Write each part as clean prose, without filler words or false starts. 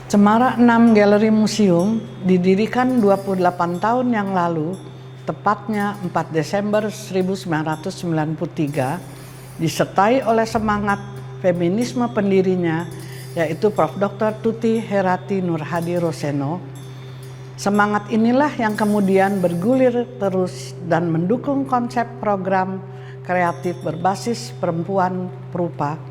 Cemara 6 Galeri Museum didirikan 28 tahun yang lalu, tepatnya 4 Desember 1993, disertai oleh semangat feminisme pendirinya, yaitu Prof. Dr. Tuti Herati Nurhadi Roseno. Semangat inilah yang kemudian bergulir terus dan mendukung konsep program kreatif berbasis perempuan perupa.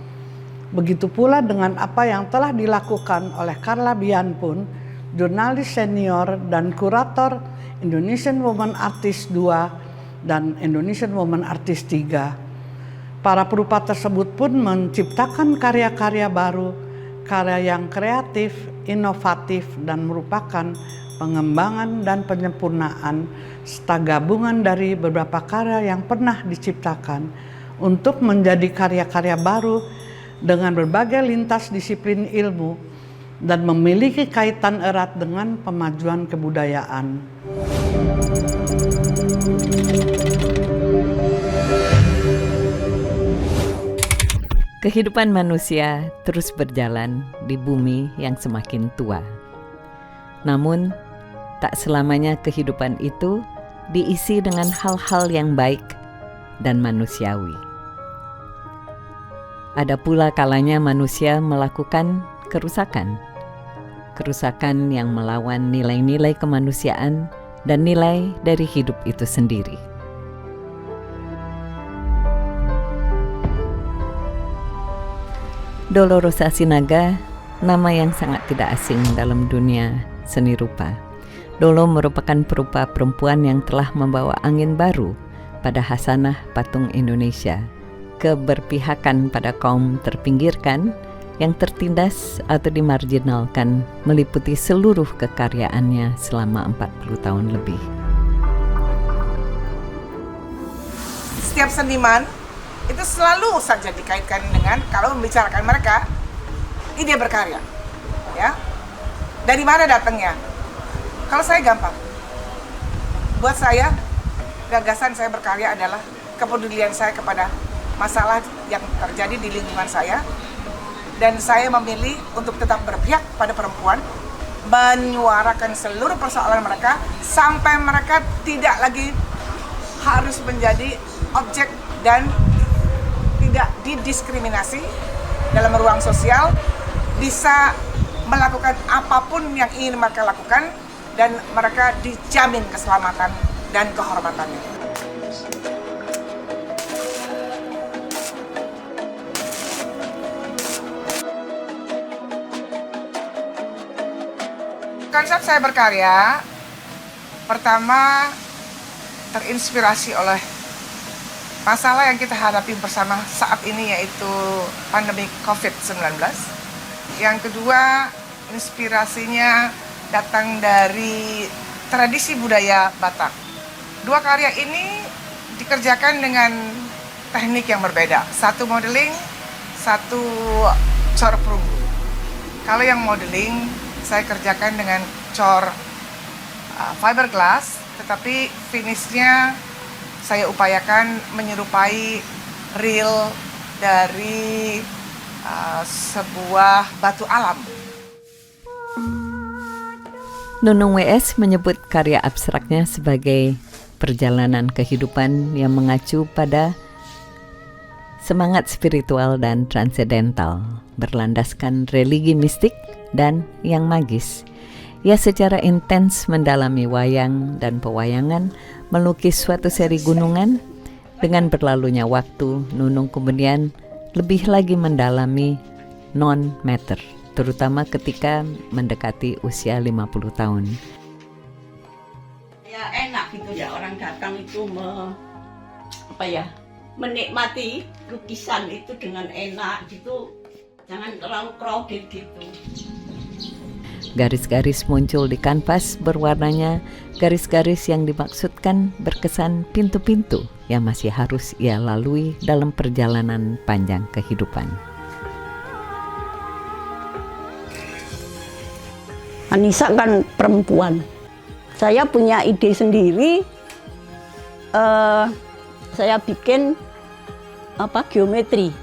Begitu pula dengan apa yang telah dilakukan oleh Carla Bian pun, jurnalis senior dan kurator Indonesian Women Artist 2 dan Indonesian Women Artist 3. Para perupa tersebut pun menciptakan karya-karya baru, karya yang kreatif, inovatif, dan merupakan pengembangan dan penyempurnaan serta gabungan dari beberapa karya yang pernah diciptakan untuk menjadi karya-karya baru dengan berbagai lintas disiplin ilmu dan memiliki kaitan erat dengan pemajuan kebudayaan. Kehidupan manusia terus berjalan di bumi yang semakin tua. Namun, tak selamanya kehidupan itu diisi dengan hal-hal yang baik dan manusiawi. Ada pula kalanya manusia melakukan kerusakan yang melawan nilai-nilai kemanusiaan dan nilai dari hidup itu sendiri. Dolorosa Sinaga, nama yang sangat tidak asing dalam dunia seni rupa. Dolo merupakan perupa perempuan yang telah membawa angin baru pada hasanah patung Indonesia, keberpihakan pada kaum terpinggirkan yang tertindas atau dimarginalkan meliputi seluruh kekaryaannya selama 40 tahun lebih. Setiap seniman itu selalu saja dikaitkan dengan, kalau membicarakan mereka, ide berkarya. Ya. Dari mana datangnya? Kalau saya gampang. Buat saya, gagasan saya berkarya adalah kepedulian saya kepada masalah yang terjadi di lingkungan saya, dan saya memilih untuk tetap berpihak pada perempuan, menyuarakan seluruh persoalan mereka sampai mereka tidak lagi harus menjadi objek dan tidak didiskriminasi dalam ruang sosial, bisa melakukan apapun yang ingin mereka lakukan dan mereka dijamin keselamatan dan kehormatannya. Konsep saya berkarya, pertama terinspirasi oleh masalah yang kita hadapi bersama saat ini, yaitu pandemi COVID-19. Yang kedua, inspirasinya datang dari tradisi budaya Batak. Dua karya ini dikerjakan dengan teknik yang berbeda. Satu modeling, satu cor perunggu. Kalau yang modeling, saya kerjakan dengan cor fiberglass, tetapi finishnya saya upayakan menyerupai real dari sebuah batu alam. Nunung W.S. menyebut karya abstraknya sebagai perjalanan kehidupan yang mengacu pada semangat spiritual dan transendental, berlandaskan religi mistik dan yang magis. Ia secara intens mendalami wayang dan pewayangan, melukis suatu seri gunungan. Dengan berlalunya waktu, Nunung kemudian lebih lagi mendalami non-matter, terutama ketika mendekati usia 50 tahun. Ya enak gitu ya, orang datang itu menikmati lukisan itu dengan enak gitu, jangan terlalu crowded gitu. Garis-garis muncul di kanvas, berwarnanya garis-garis yang dimaksudkan berkesan pintu-pintu yang masih harus ia lalui dalam perjalanan panjang kehidupan. Anissa kan perempuan. Saya punya ide sendiri. Saya bikin geometri.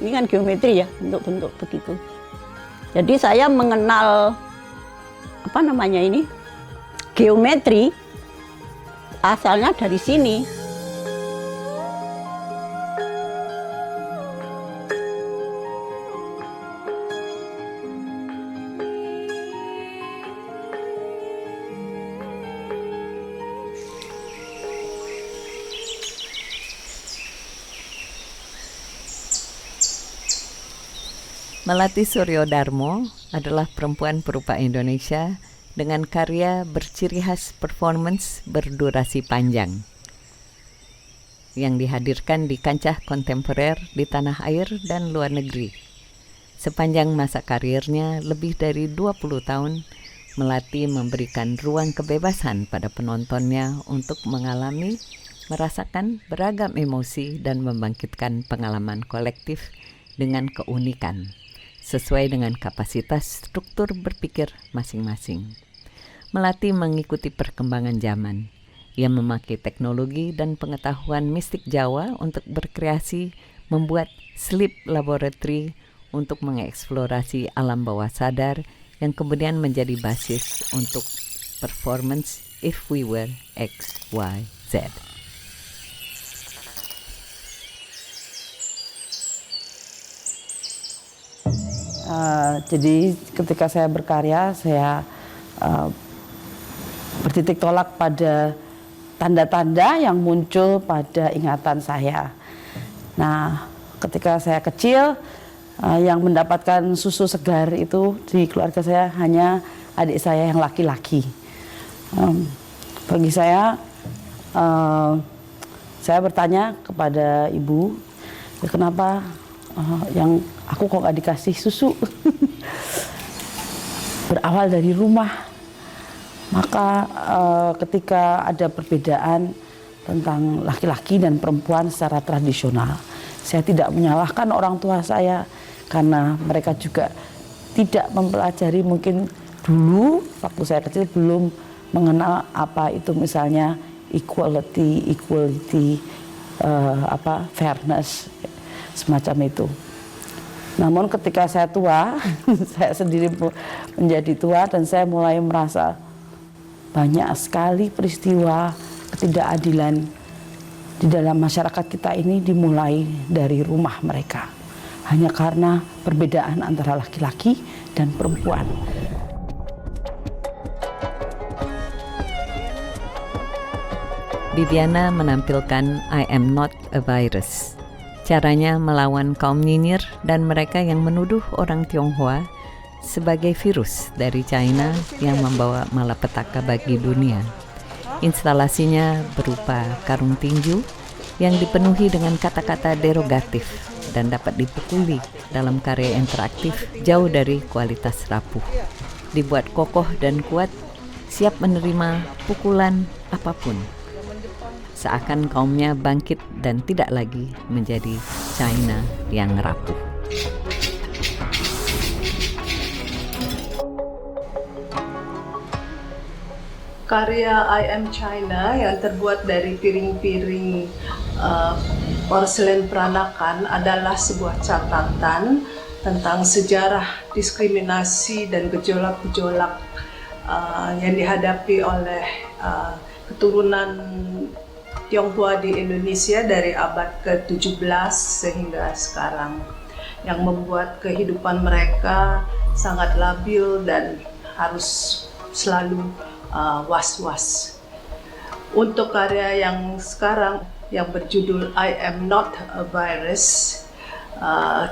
Ini kan geometri ya, bentuk-bentuk begitu. Jadi saya mengenal apa namanya ini, geometri, asalnya dari sini. Melati Suryodarmo adalah perempuan perupa Indonesia dengan karya berciri khas performance berdurasi panjang yang dihadirkan di kancah kontemporer di tanah air dan luar negeri. Sepanjang masa karirnya lebih dari 20 tahun, Melati memberikan ruang kebebasan pada penontonnya untuk mengalami, merasakan beragam emosi dan membangkitkan pengalaman kolektif dengan keunikan, sesuai dengan kapasitas struktur berpikir masing-masing. Melati mengikuti perkembangan zaman. Ia memakai teknologi dan pengetahuan mistik Jawa untuk berkreasi, membuat sleep laboratory untuk mengeksplorasi alam bawah sadar yang kemudian menjadi basis untuk performance If We Were X, Y, Z. Jadi ketika saya berkarya, saya bertitik tolak pada tanda-tanda yang muncul pada ingatan saya. Nah, ketika saya kecil, yang mendapatkan susu segar itu di keluarga saya hanya adik saya yang laki-laki. Bagi saya bertanya kepada ibu, kenapa yang aku kok gak dikasih susu. Berawal dari rumah. Maka ketika ada perbedaan tentang laki-laki dan perempuan secara tradisional, saya tidak menyalahkan orang tua saya karena mereka juga tidak mempelajari, mungkin dulu waktu saya kecil belum mengenal apa itu misalnya equality, fairness, semacam itu. Namun ketika saya tua, saya sendiri menjadi tua dan saya mulai merasa banyak sekali peristiwa ketidakadilan di dalam masyarakat kita ini dimulai dari rumah mereka. Hanya karena perbedaan antara laki-laki dan perempuan. Bibiana menampilkan I Am Not a Virus. Caranya melawan kaum nyinyir dan mereka yang menuduh orang Tionghoa sebagai virus dari China yang membawa malapetaka bagi dunia. Instalasinya berupa karung tinju yang dipenuhi dengan kata-kata derogatif dan dapat dipukuli dalam karya interaktif jauh dari kualitas rapuh. Dibuat kokoh dan kuat, siap menerima pukulan apapun. Seakan kaumnya bangkit dan tidak lagi menjadi China yang rapuh. Karya I Am China yang terbuat dari piring-piring porselen peranakan adalah sebuah catatan tentang sejarah diskriminasi dan gejolak-gejolak yang dihadapi oleh keturunan Tionghoa di Indonesia dari abad ke-17 sehingga sekarang, yang membuat kehidupan mereka sangat labil dan harus selalu was-was. Untuk karya yang sekarang yang berjudul I Am Not a Virus,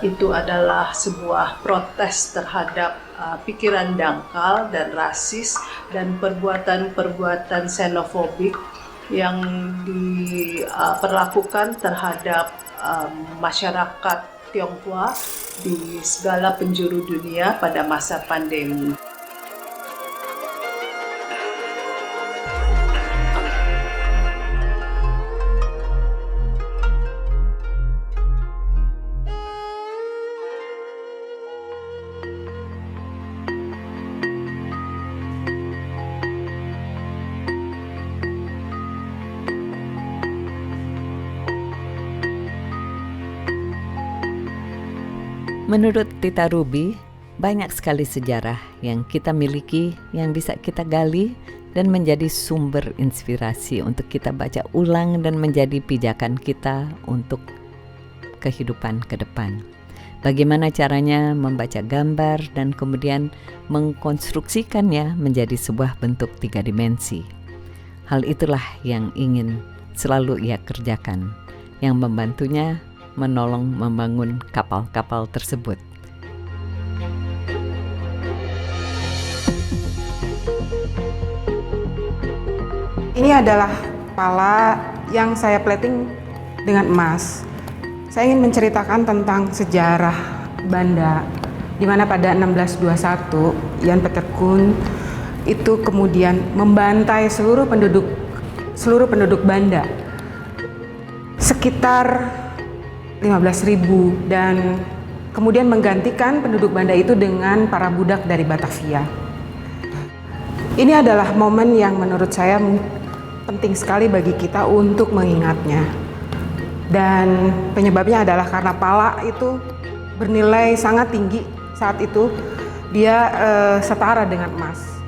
itu adalah sebuah protes terhadap pikiran dangkal dan rasis dan perbuatan-perbuatan xenofobik yang diperlakukan terhadap masyarakat Tionghoa di segala penjuru dunia pada masa pandemi. Menurut Tita Ruby, Banyak sekali sejarah yang kita miliki, yang bisa kita gali dan menjadi sumber inspirasi untuk kita baca ulang dan menjadi pijakan kita untuk kehidupan ke depan. Bagaimana caranya membaca gambar dan kemudian mengkonstruksikannya menjadi sebuah bentuk 3 dimensi. Hal itulah yang ingin selalu ia kerjakan, yang membantunya menolong membangun kapal-kapal tersebut. Ini adalah pala yang saya plating dengan emas. Saya ingin menceritakan tentang sejarah Banda, di mana pada 1621 Jan Peter Koen itu kemudian membantai seluruh penduduk Banda, sekitar 15.000, dan kemudian menggantikan penduduk Banda itu dengan para budak dari Batavia. Ini adalah momen yang menurut saya penting sekali bagi kita untuk mengingatnya. Dan penyebabnya adalah karena pala itu bernilai sangat tinggi saat itu, dia setara dengan emas.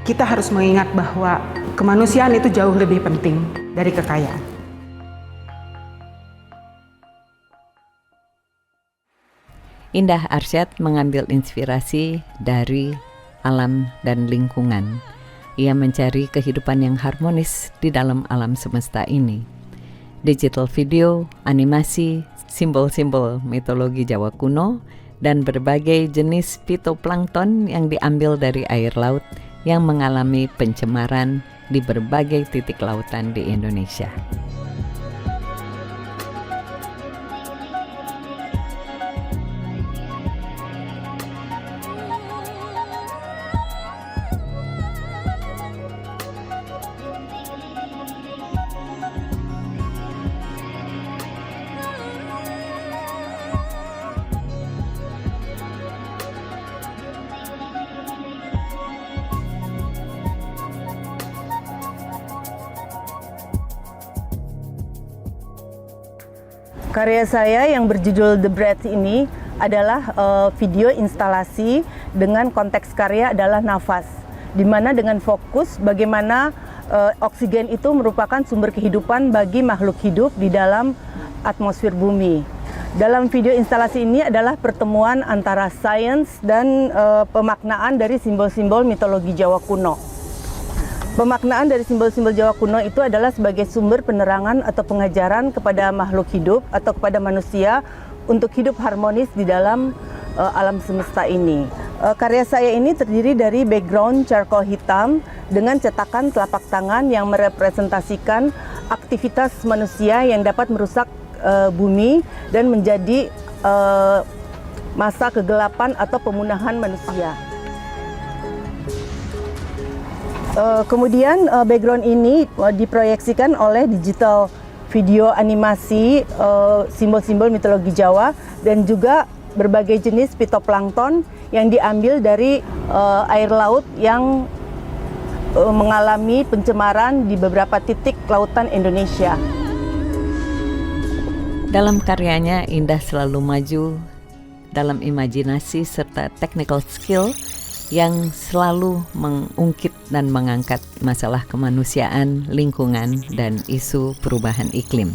Kita harus mengingat bahwa kemanusiaan itu jauh lebih penting dari kekayaan. Indah Arsyad mengambil inspirasi dari alam dan lingkungan. Ia mencari kehidupan yang harmonis di dalam alam semesta ini. Digital video, animasi, simbol-simbol mitologi Jawa kuno, dan berbagai jenis fitoplankton yang diambil dari air laut yang mengalami pencemaran di berbagai titik lautan di Indonesia. Karya saya yang berjudul The Breath ini adalah video instalasi dengan konteks karya adalah nafas, di mana dengan fokus bagaimana oksigen itu merupakan sumber kehidupan bagi makhluk hidup di dalam atmosfer bumi. Dalam video instalasi ini adalah pertemuan antara sains dan pemaknaan dari simbol-simbol mitologi Jawa kuno. Pemaknaan dari simbol-simbol Jawa kuno itu adalah sebagai sumber penerangan atau pengajaran kepada makhluk hidup atau kepada manusia untuk hidup harmonis di dalam alam semesta ini. Karya saya ini terdiri dari background charcoal hitam dengan cetakan telapak tangan yang merepresentasikan aktivitas manusia yang dapat merusak bumi dan menjadi masa kegelapan atau pemunahan manusia. Kemudian background ini diproyeksikan oleh digital video animasi simbol-simbol mitologi Jawa dan juga berbagai jenis fitoplankton yang diambil dari air laut yang mengalami pencemaran di beberapa titik lautan Indonesia. Dalam karyanya, Indah selalu maju dalam imajinasi serta technical skill yang selalu mengungkit dan mengangkat masalah kemanusiaan, lingkungan, dan isu perubahan iklim.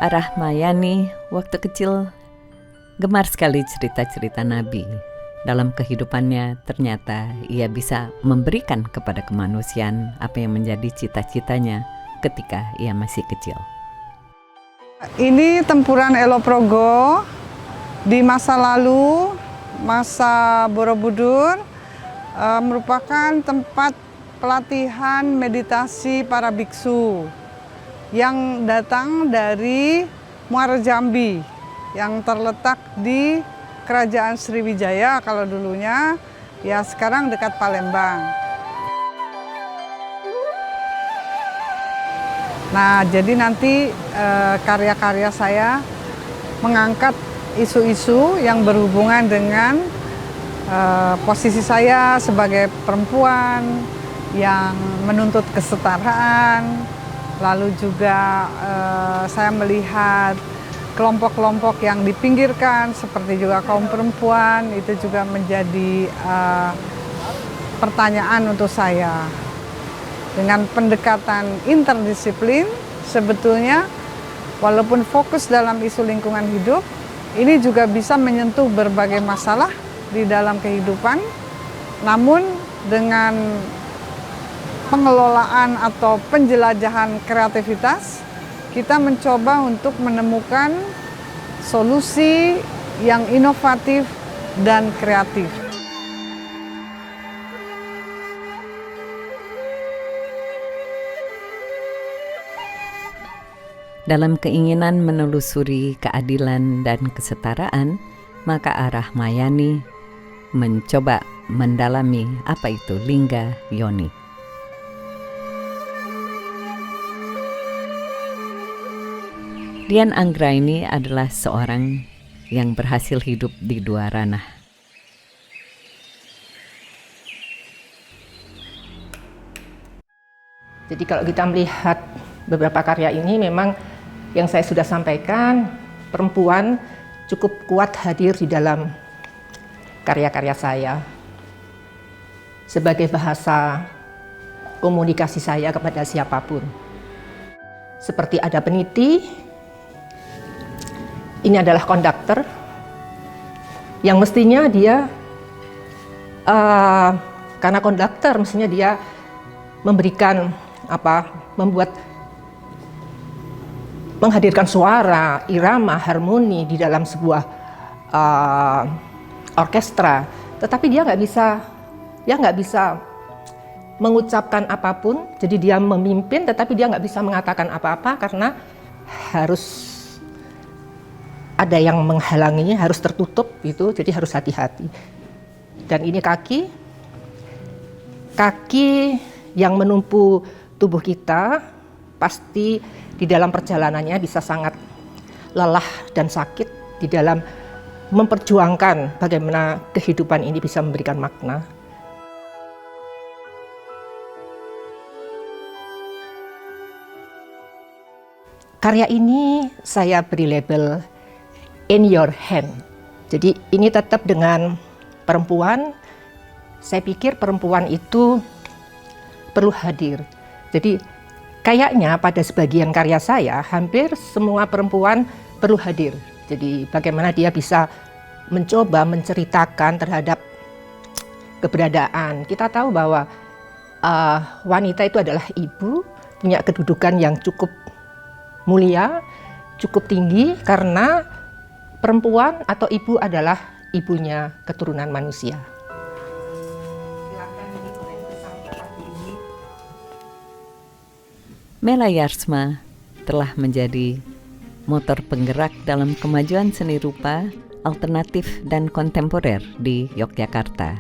Rahmayani waktu kecil gemar sekali cerita-cerita Nabi. Dalam kehidupannya ternyata ia bisa memberikan kepada kemanusiaan apa yang menjadi cita-citanya ketika ia masih kecil. Ini tempuran Eloprogo di masa lalu, masa Borobudur, merupakan tempat pelatihan meditasi para biksu yang datang dari Muara Jambi yang terletak di Kerajaan Sriwijaya kalau dulunya, ya sekarang dekat Palembang. Nah, jadi nanti karya-karya saya mengangkat isu-isu yang berhubungan dengan posisi saya sebagai perempuan yang menuntut kesetaraan, lalu juga saya melihat kelompok-kelompok yang dipinggirkan seperti juga kaum perempuan, itu juga menjadi pertanyaan untuk saya. Dengan pendekatan interdisiplin, sebetulnya walaupun fokus dalam isu lingkungan hidup, ini juga bisa menyentuh berbagai masalah di dalam kehidupan, namun dengan pengelolaan atau penjelajahan kreativitas, kita mencoba untuk menemukan solusi yang inovatif dan kreatif. Dalam keinginan menelusuri keadilan dan kesetaraan, maka Rahmayani mencoba mendalami apa itu lingga yoni. Dian Anggraini adalah seorang yang berhasil hidup di dua ranah. Jadi kalau kita melihat beberapa karya ini, memang yang saya sudah sampaikan, perempuan cukup kuat hadir di dalam karya-karya saya sebagai bahasa komunikasi saya kepada siapapun. Seperti ada peniti, ini adalah konduktor yang mestinya dia, karena konduktor mestinya dia memberikan menghadirkan suara, irama, harmoni di dalam sebuah orkestra, tetapi dia nggak bisa mengucapkan apapun. Jadi dia memimpin, tetapi dia nggak bisa mengatakan apa-apa karena harus ada yang menghalanginya, harus tertutup gitu. Jadi harus hati-hati. Dan ini kaki yang menumpu tubuh kita, pasti di dalam perjalanannya bisa sangat lelah dan sakit di dalam memperjuangkan bagaimana kehidupan ini bisa memberikan makna. Karya ini saya beri label In Your Hand. Jadi ini tetap dengan perempuan. Saya pikir perempuan itu perlu hadir. Jadi kayaknya pada sebagian karya saya, hampir semua perempuan perlu hadir. Jadi bagaimana dia bisa mencoba menceritakan terhadap keberadaan. Kita tahu bahwa wanita itu adalah ibu, punya kedudukan yang cukup mulia, cukup tinggi, karena perempuan atau ibu adalah ibunya keturunan manusia. Mela Yarsma telah menjadi motor penggerak dalam kemajuan seni rupa, alternatif dan kontemporer di Yogyakarta.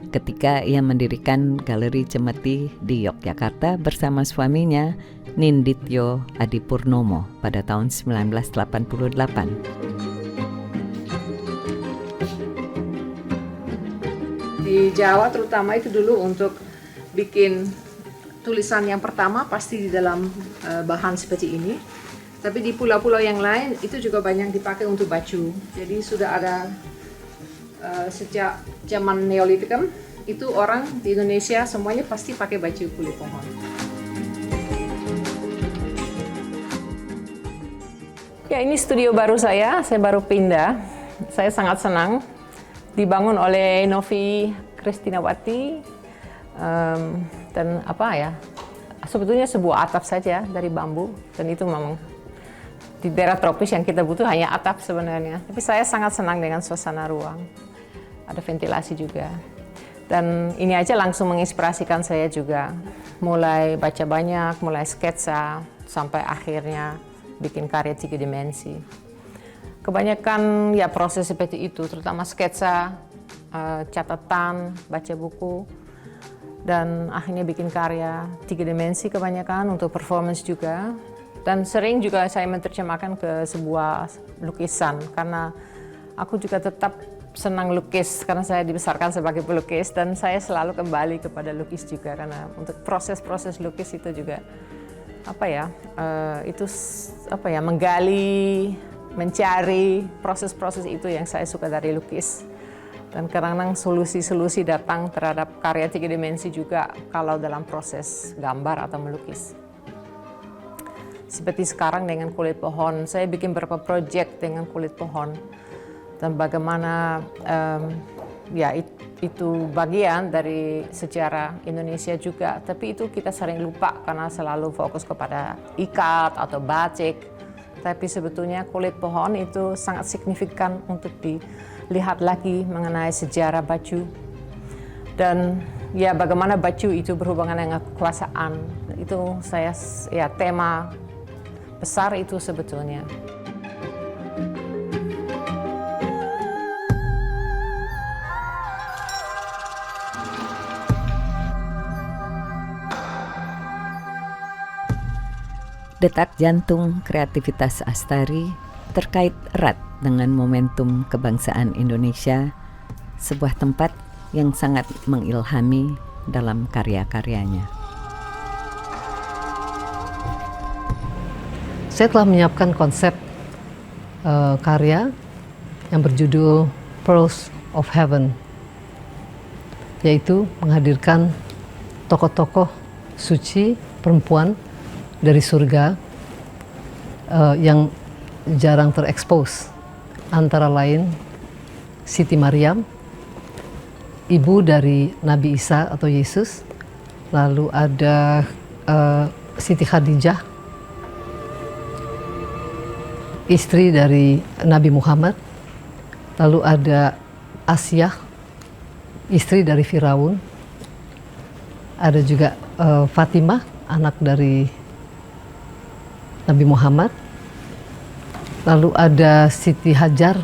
Ketika ia mendirikan Galeri Cemeti di Yogyakarta bersama suaminya Nindityo Adipurnomo pada tahun 1988. Di Jawa terutama itu dulu untuk bikin tulisan yang pertama pasti di dalam bahan seperti ini. Tapi di pulau-pulau yang lain itu juga banyak dipakai untuk baju. Jadi sudah ada sejak zaman Neolitikum itu orang di Indonesia semuanya pasti pakai baju kulit pohon. Ya, ini studio baru saya baru pindah. Saya sangat senang. Dibangun oleh Novi Kristinawati. Dan sebetulnya sebuah atap saja dari bambu, dan itu memang di daerah tropis yang kita butuh hanya atap sebenarnya. Tapi saya sangat senang dengan suasana ruang, ada ventilasi juga, dan ini aja langsung menginspirasikan saya juga. Mulai baca banyak, mulai sketsa, sampai akhirnya bikin karya 3 dimensi. Kebanyakan ya proses seperti itu, terutama sketsa, catatan, baca buku, dan akhirnya bikin karya 3 dimensi kebanyakan untuk performance juga. Dan sering juga saya menerjemahkan ke sebuah lukisan, karena aku juga tetap senang lukis karena saya dibesarkan sebagai pelukis, dan saya selalu kembali kepada lukis juga karena untuk proses-proses lukis itu juga menggali, mencari proses-proses itu yang saya suka dari lukis. Dan kadang-kadang solusi-solusi datang terhadap karya 3 dimensi juga kalau dalam proses gambar atau melukis. Seperti sekarang dengan kulit pohon, saya bikin beberapa proyek dengan kulit pohon. Dan bagaimana itu bagian dari sejarah Indonesia juga, tapi itu kita sering lupa karena selalu fokus kepada ikat atau batik. Tapi sebetulnya kulit pohon itu sangat signifikan untuk dilihat lagi mengenai sejarah baju. Dan ya bagaimana baju itu berhubungan dengan kekuasaan. Itu tema besar itu sebetulnya. Detak jantung kreativitas Astari terkait erat dengan momentum kebangsaan Indonesia, sebuah tempat yang sangat mengilhami dalam karya-karyanya. Saya telah menyiapkan konsep karya yang berjudul Pearls of Heaven, yaitu menghadirkan tokoh-tokoh suci perempuan dari surga yang jarang terekspos, antara lain Siti Maryam, ibu dari Nabi Isa atau Yesus, lalu ada Siti Khadijah, istri dari Nabi Muhammad, lalu ada Asyah, istri dari Firaun, ada juga Fatimah, anak dari Nabi Muhammad, lalu ada Siti Hajar,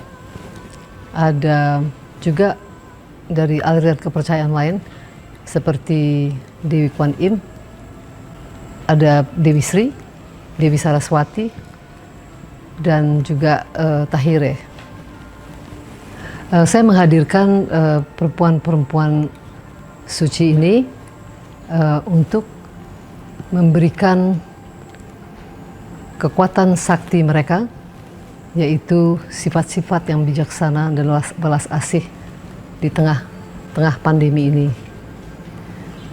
ada juga dari aliran kepercayaan lain seperti Dewi Kwan Im, ada Dewi Sri, Dewi Saraswati, dan juga Tahire. Saya menghadirkan perempuan-perempuan suci ini untuk memberikan kekuatan sakti mereka, yaitu sifat-sifat yang bijaksana dan balas asih di tengah pandemi ini.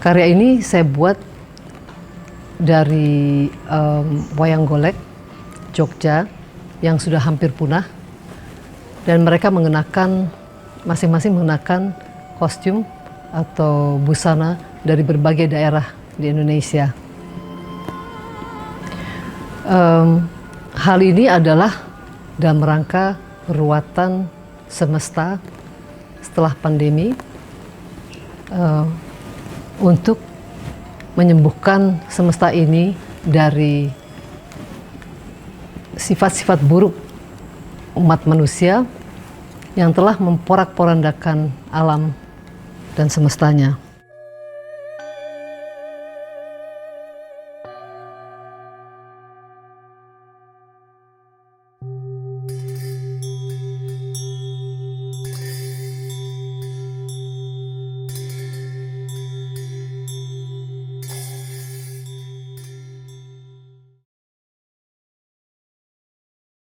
Karya ini saya buat dari wayang golek Jogja yang sudah hampir punah, dan mereka masing-masing mengenakan kostum atau busana dari berbagai daerah di Indonesia. Hal ini adalah dalam rangka peruatan semesta setelah pandemi, untuk menyembuhkan semesta ini dari sifat-sifat buruk umat manusia yang telah memporak-porandakan alam dan semestanya.